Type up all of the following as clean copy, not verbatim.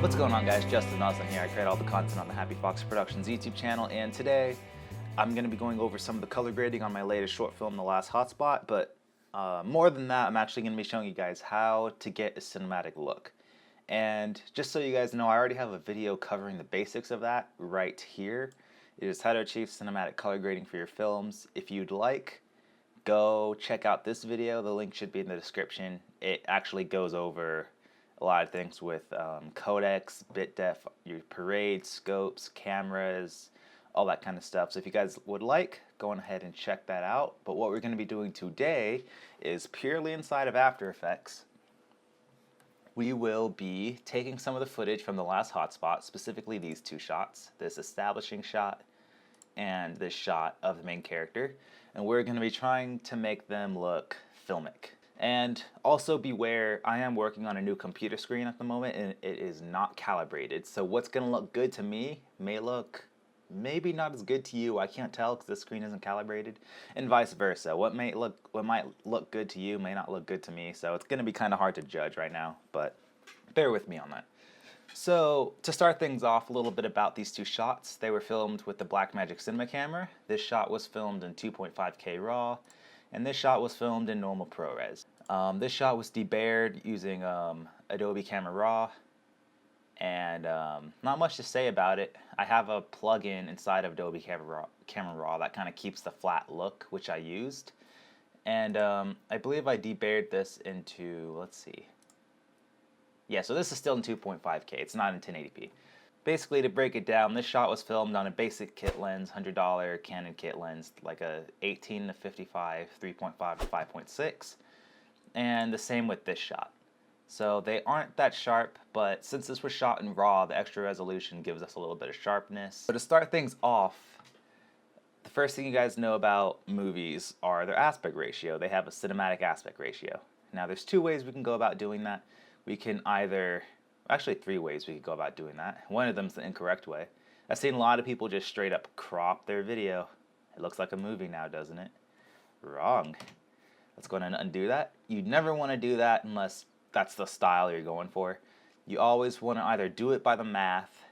What's going on, guys? Justin Austin here. I create all the content on the Happy Fox Productions YouTube channel, and today I'm going to be going over some of the color grading on my latest short film, The Last Hotspot, but more than that, I'm actually going to be showing you guys how to get a cinematic look. And just so you guys know, I already have a video covering the basics of that right here. It is how to achieve cinematic color grading for your films. If you'd like, go check out this video. The link should be in the description. It actually goes over a lot of things with codecs, bit depth, your parade, scopes, cameras, all that kind of stuff. So if you guys would like, go on ahead and check that out. But what we're going to be doing today is purely inside of After Effects. We will be taking some of the footage from the last hotspot, specifically these two shots, this establishing shot and this shot of the main character, and we're going to be trying to make them look filmic. And also beware, I am working on a new computer screen at the moment and it is not calibrated. So what's going to look good to me may look maybe not as good to you. I can't tell because the screen isn't calibrated, and vice versa. What might look good to you may not look good to me. So it's going to be kind of hard to judge right now, but bear with me on that. So to start things off, a little bit about these two shots. They were filmed with the Blackmagic Cinema camera. This shot was filmed in 2.5K RAW, and this shot was filmed in normal ProRes. This shot was debayered using Adobe Camera Raw, and not much to say about it. I have a plugin inside of Adobe Camera Raw that kind of keeps the flat look, which I used. And I believe I debayered this into, let's see. Yeah, so this is still in 2.5K. It's not in 1080p. Basically, to break it down, this shot was filmed on a basic kit lens, $100 Canon kit lens, like a 18 to 55, 3.5 to 5.6, and the same with this shot. So they aren't that sharp, but since this was shot in RAW, the extra resolution gives us a little bit of sharpness. So to start things off, the first thing you guys know about movies are their aspect ratio. They have a cinematic aspect ratio. Now there's two ways we can go about doing that. We can either, actually three ways we could go about doing that. One of them is the incorrect way. I've seen a lot of people just straight up crop their video. It looks like a movie now, doesn't it? Wrong. Let's go ahead and undo that. You'd never want to do that unless that's the style you're going for. You always want to either do it by the math,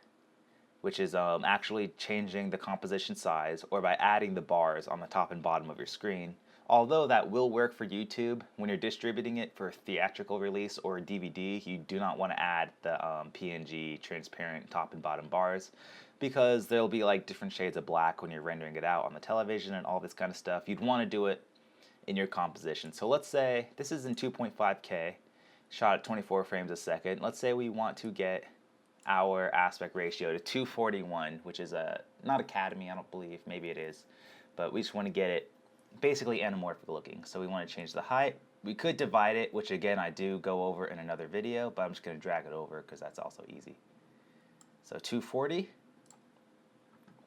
which is actually changing the composition size, or by adding the bars on the top and bottom of your screen. Although that will work for YouTube, when you're distributing it for theatrical release or DVD, you do not want to add the PNG transparent top and bottom bars, because there'll be like different shades of black when you're rendering it out on the television and all this kind of stuff. You'd want to do it in your composition. So let's say this is in 2.5K, shot at 24 frames a second. Let's say we want to get our aspect ratio to 241, which is not Academy, I don't believe, maybe it is, but we just want to get it basically anamorphic looking. So we want to change the height. We could divide it, which again I do go over in another video, but I'm just going to drag it over because that's also easy. So 240.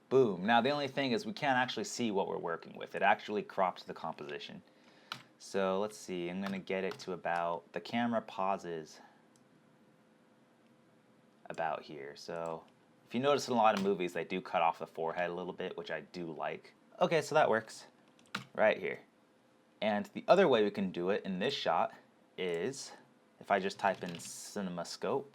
Boom. Now the only thing is we can't actually see what we're working with. It actually crops the composition. So let's see, I'm going to get it to about, the camera pauses about here. So if you notice in a lot of movies, they do cut off the forehead a little bit, which I do like. Okay, so that works right here. And the other way we can do it in this shot is if I just type in Cinemascope.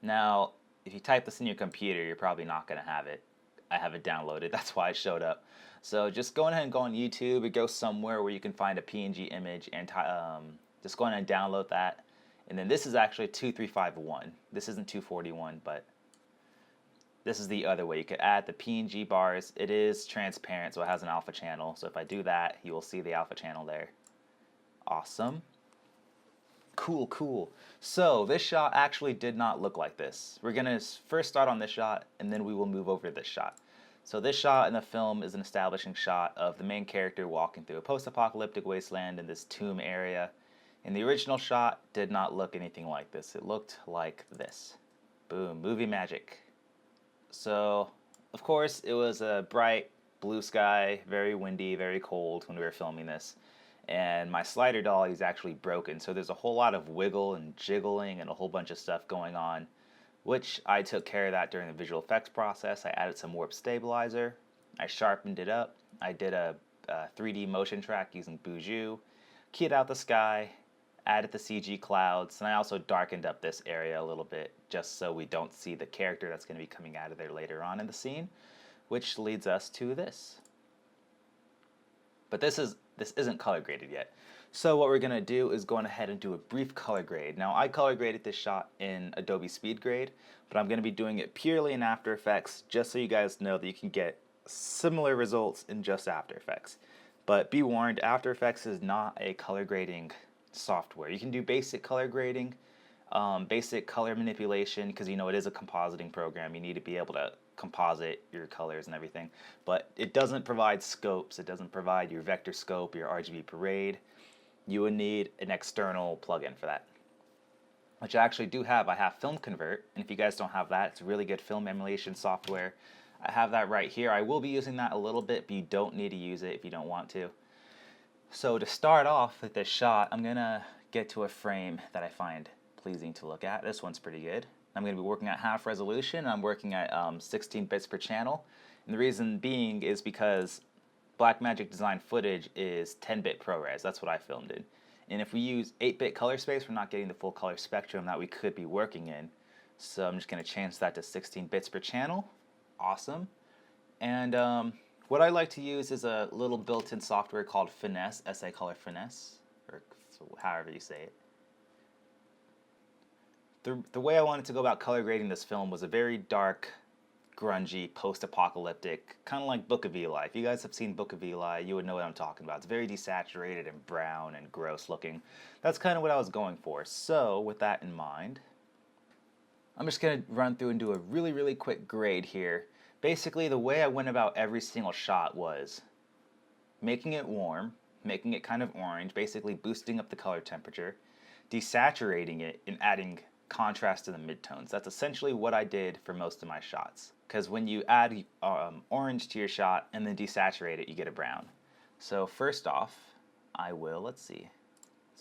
Now, if you type this in your computer, you're probably not going to have it. I have it downloaded, that's why it showed up. So just go ahead and go on YouTube or go somewhere where you can find a PNG image and just go ahead and download that. And then this is actually 2351. This isn't 241, but this is the other way. You could add the PNG bars. It is transparent, so it has an alpha channel. So if I do that, you will see the alpha channel there. Awesome. Cool, cool. So this shot actually did not look like this. We're going to first start on this shot, and then we will move over to this shot. So this shot in the film is an establishing shot of the main character walking through a post-apocalyptic wasteland in this tomb area. And the original shot did not look anything like this. It looked like this. Boom, movie magic. So, of course, it was a bright blue sky, very windy, very cold when we were filming this. And my slider dolly is actually broken, so there's a whole lot of wiggle and jiggling and a whole bunch of stuff going on, which I took care of that during the visual effects process. I added some warp stabilizer, I sharpened it up, I did a 3D motion track using Buju, keyed out the sky, added the CG clouds, and I also darkened up this area a little bit just so we don't see the character that's going to be coming out of there later on in the scene, which leads us to this. But this isn't color graded yet. So what we're going to do is go ahead and do a brief color grade. Now I color graded this shot in Adobe Speed Grade, but I'm going to be doing it purely in After Effects just so you guys know that you can get similar results in just After Effects. But be warned, After Effects is not a color grading software. You can do basic color grading, basic color manipulation, because you know it is a compositing program. You need to be able to composite your colors and everything, but it doesn't provide scopes. It doesn't provide your vector scope, your RGB parade. You would need an external plugin for that, which I actually do have. I have Film Convert, and if you guys don't have that, it's a really good film emulation software. I have that right here. I will be using that a little bit, but you don't need to use it if you don't want to. So to start off with this shot, I'm gonna get to a frame that I find pleasing to look at. This one's pretty good. I'm going to be working at half resolution. I'm working at 16 bits per channel. And the reason being is because Blackmagic design footage is 10-bit ProRes. That's what I filmed in. And if we use 8-bit color space, we're not getting the full color spectrum that we could be working in. So I'm just going to change that to 16 bits per channel. Awesome. And what I like to use is a little built-in software called Finesse, SA Color Finesse, or however you say it. The way I wanted to go about color grading this film was a very dark, grungy, post-apocalyptic, kind of like Book of Eli. If you guys have seen Book of Eli, you would know what I'm talking about. It's very desaturated and brown and gross looking. That's kind of what I was going for. So with that in mind, I'm just going to run through and do a really, really quick grade here. Basically, the way I went about every single shot was making it warm, making it kind of orange, basically boosting up the color temperature, desaturating it, and adding contrast to the midtones. That's essentially what I did for most of my shots, because when you add orange to your shot and then desaturate it, you get a brown. So first off, I will, let's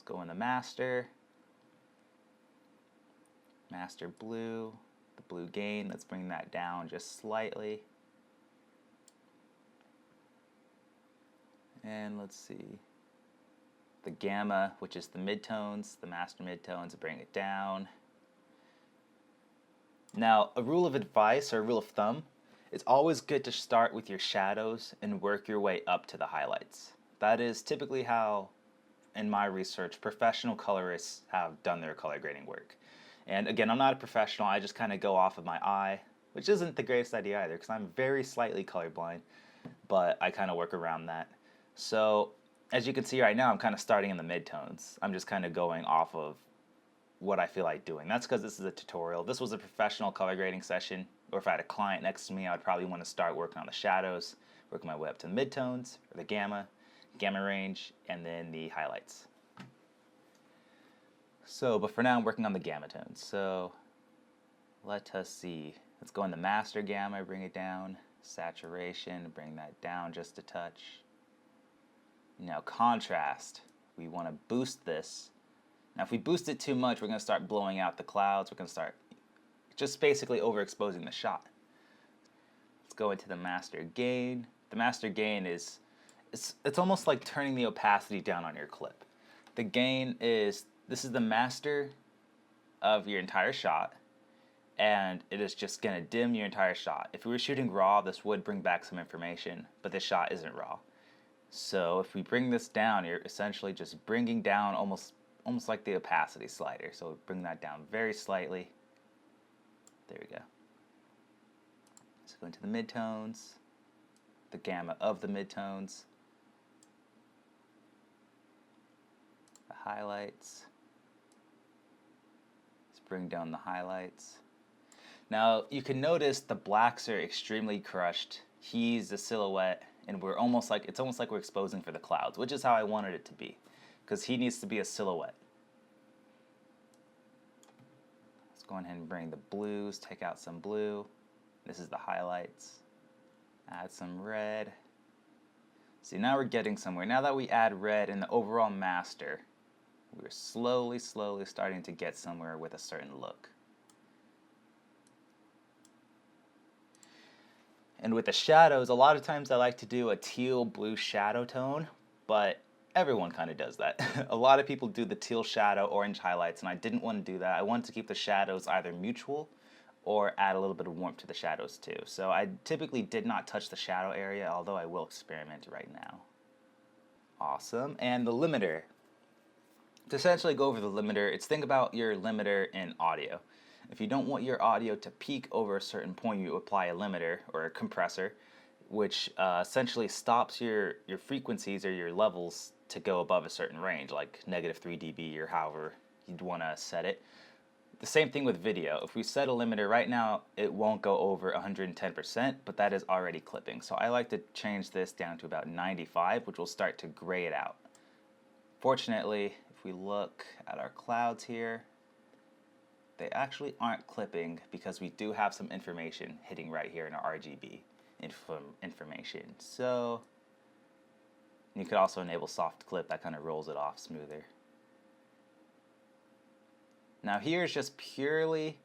go in the master blue, the blue gain. Let's bring that down just slightly, and let's see the gamma, which is the midtones, the master midtones, bring it down. Now, a rule of advice or a rule of thumb, it's always good to start with your shadows and work your way up to the highlights. That is typically how, in my research, professional colorists have done their color grading work. And again, I'm not a professional, I just kind of go off of my eye, which isn't the greatest idea either, because I'm very slightly colorblind, but I kind of work around that. So, as you can see right now, I'm kind of starting in the midtones. I'm just kind of going off of what I feel like doing. That's because this is a tutorial. If this was a professional color grading session, or if I had a client next to me, I would probably want to start working on the shadows, working my way up to the midtones, or the gamma range, and then the highlights. So, but for now I'm working on the gamma tones. So, let us see. Let's go in the master gamma, bring it down, saturation, bring that down just a touch. Now contrast, we want to boost this. Now if we boost it too much, we're going to start blowing out the clouds. We're going to start just basically overexposing the shot. Let's go into the master gain. The master gain is, it's almost like turning the opacity down on your clip. The gain is, this is the master of your entire shot, and it is just going to dim your entire shot. If we were shooting raw, this would bring back some information, but this shot isn't raw. So if we bring this down, you're essentially just bringing down almost like the opacity slider. So bring that down very slightly. There we go. Let's go into the midtones, the gamma of the midtones, the highlights. Let's bring down the highlights. Now you can notice the blacks are extremely crushed. He's the silhouette, and we're almost like, it's almost like we're exposing for the clouds, which is how I wanted it to be, because he needs to be a silhouette. Let's go ahead and bring the blues, take out some blue. This is the highlights. Add some red. See, now we're getting somewhere. Now that we add red in the overall master, we're slowly starting to get somewhere with a certain look. And with the shadows, a lot of times I like to do a teal blue shadow tone, but everyone kind of does that. A lot of people do the teal shadow, orange highlights, and I didn't want to do that. I wanted to keep the shadows either mutual or add a little bit of warmth to the shadows too. So I typically did not touch the shadow area, although I will experiment right now. Awesome. And the limiter. To essentially go over the limiter, it's think about your limiter in audio. If you don't want your audio to peak over a certain point, you apply a limiter or a compressor, which essentially stops your frequencies or your levels to go above a certain range, like -3 dB or however you'd want to set it. The same thing with video. If we set a limiter right now, it won't go over 110%, but that is already clipping. So I like to change this down to about 95, which will start to gray it out. Fortunately, if we look at our clouds here, they actually aren't clipping because we do have some information hitting right here in our RGB information. So you could also enable soft clip, that kind of rolls it off smoother. Now here's just purely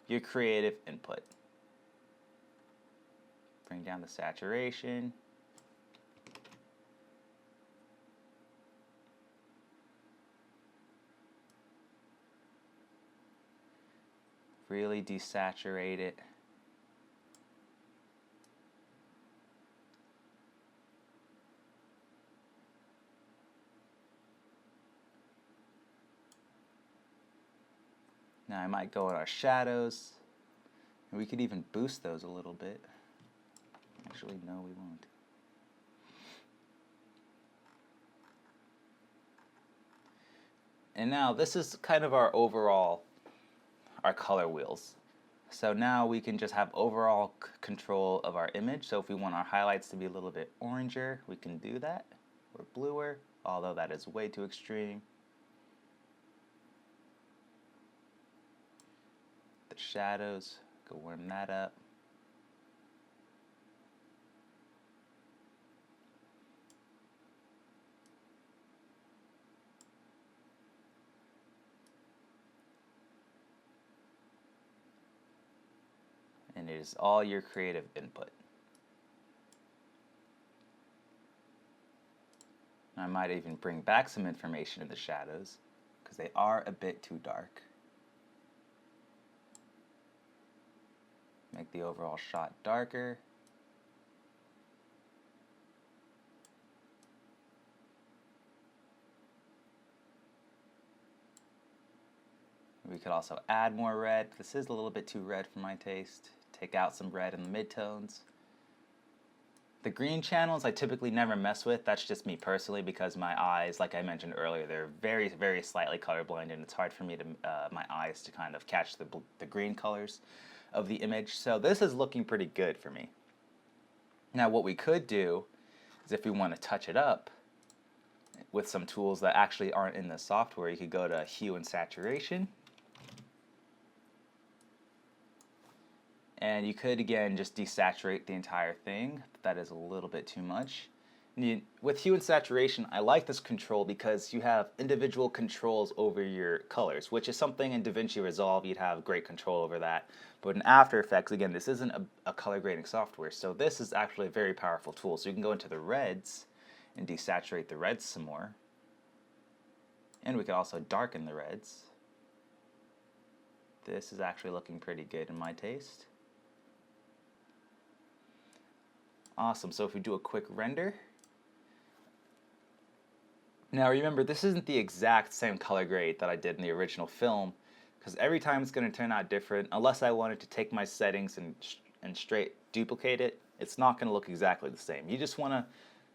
your creative input. Bring down the saturation. Really desaturate it. Now I might go in our shadows, and we could even boost those a little bit. Actually, no, we won't. And now this is kind of our overall, our color wheels. So now we can just have overall control of our image. So if we want our highlights to be a little bit oranger, we can do that, or bluer, although that is way too extreme. The shadows, go warm that up. And it is all your creative input. I might even bring back some information in the shadows because they are a bit too dark. Make the overall shot darker. We could also add more red. This is a little bit too red for my taste. Take out some red in the midtones. The green channels I typically never mess with. That's just me personally because my eyes, like I mentioned earlier, they're very, very slightly colorblind, and it's hard for me to, my eyes to kind of catch the green colors of the image. So this is looking pretty good for me. Now what we could do is if we want to touch it up with some tools that actually aren't in the software, you could go to Hue and Saturation. And you could, again, just desaturate the entire thing. That is a little bit too much. With Hue and Saturation, I like this control because you have individual controls over your colors, which is something in DaVinci Resolve you'd have great control over that. But in After Effects, again, this isn't a color grading software, so this is actually a very powerful tool. So you can go into the reds and desaturate the reds some more. And we can also darken the reds. This is actually looking pretty good in my taste. Awesome, so if we do a quick render. Now remember, this isn't the exact same color grade that I did in the original film, because every time it's going to turn out different. Unless I wanted to take my settings and straight duplicate it, it's not going to look exactly the same. You just want to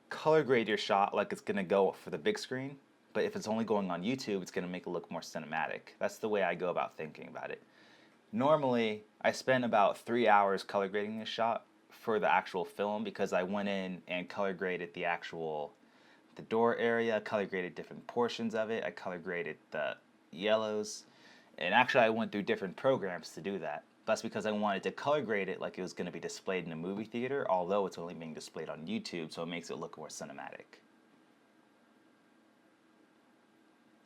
color grade your shot like it's going to go for the big screen, but if it's only going on YouTube, it's going to make it look more cinematic. That's the way I go about thinking about it. Normally, I spend about 3 hours color grading this shot for the actual film because I went in and color graded the door area, color graded different portions of it, I color graded the yellows, and actually I went through different programs to do that. That's because I wanted to color grade it like it was going to be displayed in a movie theater, although it's only being displayed on YouTube, so it makes it look more cinematic.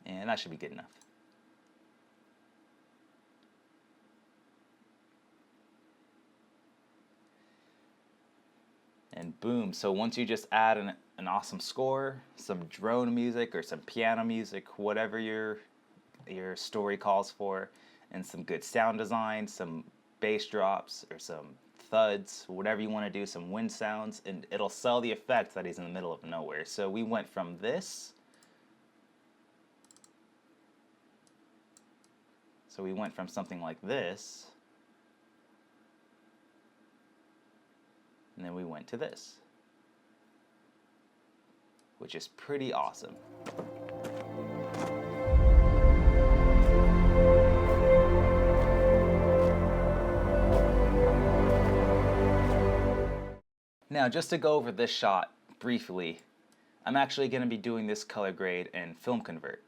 And that should be good enough. And boom, so once you just add an awesome score, some drone music or some piano music, whatever your story calls for, and some good sound design, some bass drops or some thuds, whatever you want to do, some wind sounds, and it'll sell the effect that he's in the middle of nowhere. So we went from this. So we went from something like this, and then we went to this, which is pretty awesome. Now, just to go over this shot briefly, I'm actually going to be doing this color grade in Film Convert.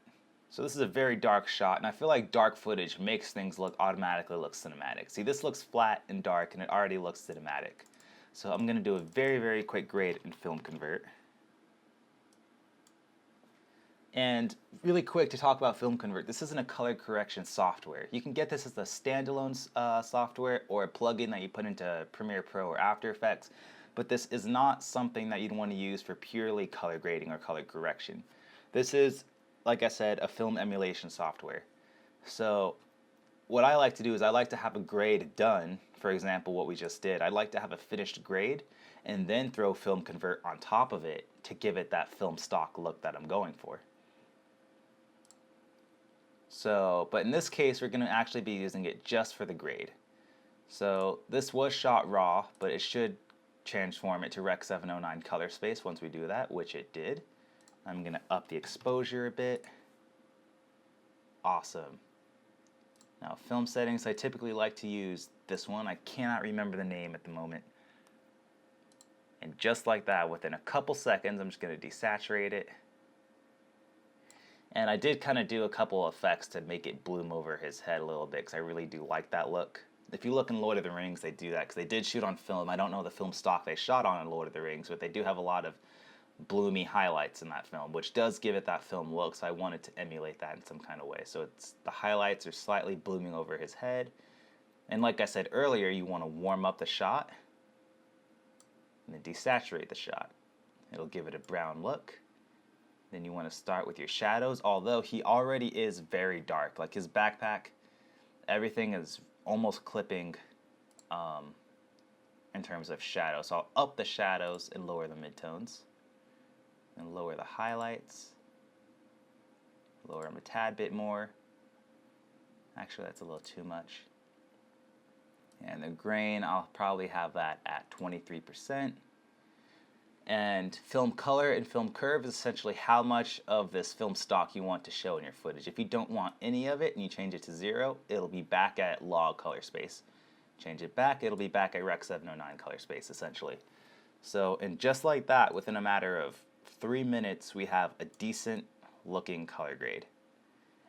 So this is a very dark shot, and I feel like dark footage makes things automatically look cinematic. See, this looks flat and dark, and it already looks cinematic. So I'm going to do a very, very quick grade in Film Convert. And really quick to talk about Film Convert, this isn't a color correction software. You can get this as a standalone software or a plugin that you put into Premiere Pro or After Effects, but this is not something that you'd want to use for purely color grading or color correction. This is, like I said, a film emulation software. So what I like to do is I like to have a grade done. For example, what we just did, I'd like to have a finished grade and then throw Film Convert on top of it to give it that film stock look that I'm going for. So, but in this case, we're going to actually be using it just for the grade. So this was shot raw, but it should transform it to Rec 709 color space once we do that, which it did. I'm going to up the exposure a bit. Awesome. Now, film settings, I typically like to use this one. I cannot remember the name at the moment. And just like that, within a couple seconds, I'm just going to desaturate it. And I did kind of do a couple of effects to make it bloom over his head a little bit, because I really do like that look. If you look in Lord of the Rings, they do that, because they did shoot on film. I don't know the film stock they shot on in Lord of the Rings, but they do have a lot of bloomy highlights in that film, which does give it that film look, so I wanted to emulate that in some kind of way. So it's the highlights are slightly blooming over his head. And like I said earlier, you want to warm up the shot and then desaturate the shot. It'll give it a brown look. Then you want to start with your shadows, although he already is very dark. Like his backpack, everything is almost clipping in terms of shadows. So I'll up the shadows and lower the midtones. And lower the highlights. Lower them a tad bit more. Actually, that's a little too much. And the grain, I'll probably have that at 23%. And film color and film curve is essentially how much of this film stock you want to show in your footage. If you don't want any of it and you change it to 0, it'll be back at log color space. Change it back, it'll be back at Rec 709 color space, essentially. So, and just like that, within a matter of 3 minutes, we have a decent looking color grade.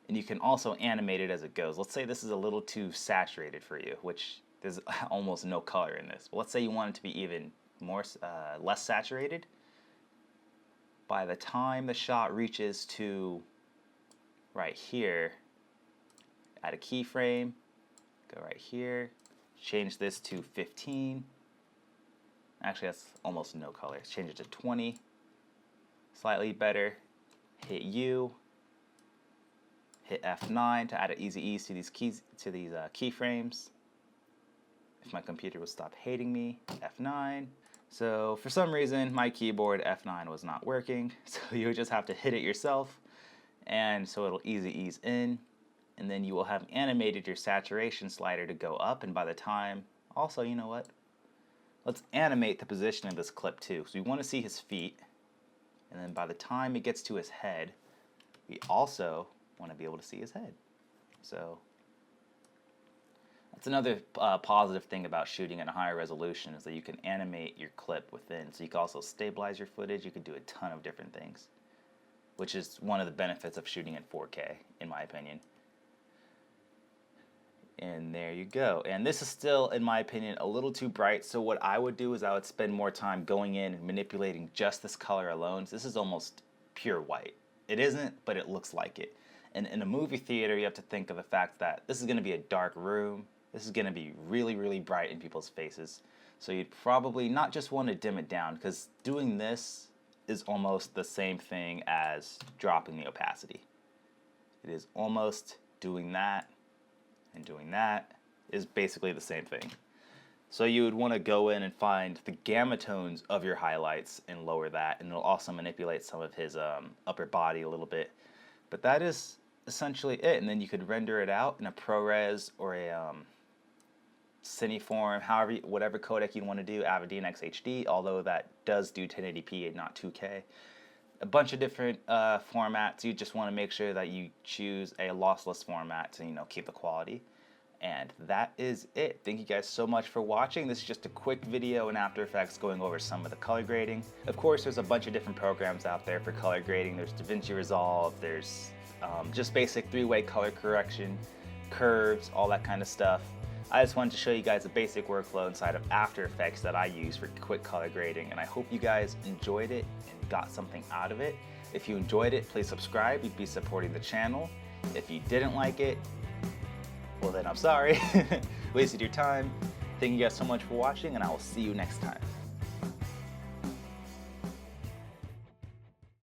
And you can also animate it as it goes. Let's say this is a little too saturated for you, which there's almost no color in this. But let's say you want it to be even more less saturated. By the time the shot reaches to right here, add a keyframe, go right here, change this to 15. Actually, that's almost no color. Let's change it to 20. Slightly better. Hit U. Hit F9 to add an easy ease to these keyframes. If my computer would stop hating me, F9. So for some reason, my keyboard F9 was not working. So you just have to hit it yourself, and so it'll easy ease in, and then you will have animated your saturation slider to go up. And by the time, also, you know what? Let's animate the position of this clip too. So we want to see his feet. And then by the time it gets to his head, we also want to be able to see his head. So that's another positive thing about shooting at a higher resolution, is that you can animate your clip within. So you can also stabilize your footage. You can do a ton of different things, which is one of the benefits of shooting in 4K, in my opinion. And there you go. And this is still, in my opinion, a little too bright. So what I would do is I would spend more time going in and manipulating just this color alone. So this is almost pure white. It isn't, but it looks like it. And in a movie theater, you have to think of the fact that this is going to be a dark room. This is going to be really, really bright in people's faces. So you'd probably not just want to dim it down, because doing this is almost the same thing as dropping the opacity. It is almost doing that, and doing that is basically the same thing. So you would want to go in and find the gamma tones of your highlights and lower that, and it'll also manipulate some of his upper body a little bit. But that is essentially it, and then you could render it out in a ProRes or a Cineform, however, whatever codec you want to do, Avidemux HD, although that does do 1080p and not 2K. A bunch of different formats. You just want to make sure that you choose a lossless format to, keep the quality. And that is it. Thank you guys so much for watching. This is just a quick video in After Effects going over some of the color grading. Of course, there's a bunch of different programs out there for color grading. There's DaVinci Resolve, there's just basic 3-way color correction, curves, all that kind of stuff. I just wanted to show you guys a basic workflow inside of After Effects that I use for quick color grading, and I hope you guys enjoyed it and got something out of it. If you enjoyed it, please subscribe. You'd be supporting the channel. If you didn't like it, well then I'm sorry. Wasted your time. Thank you guys so much for watching, and I will see you next time.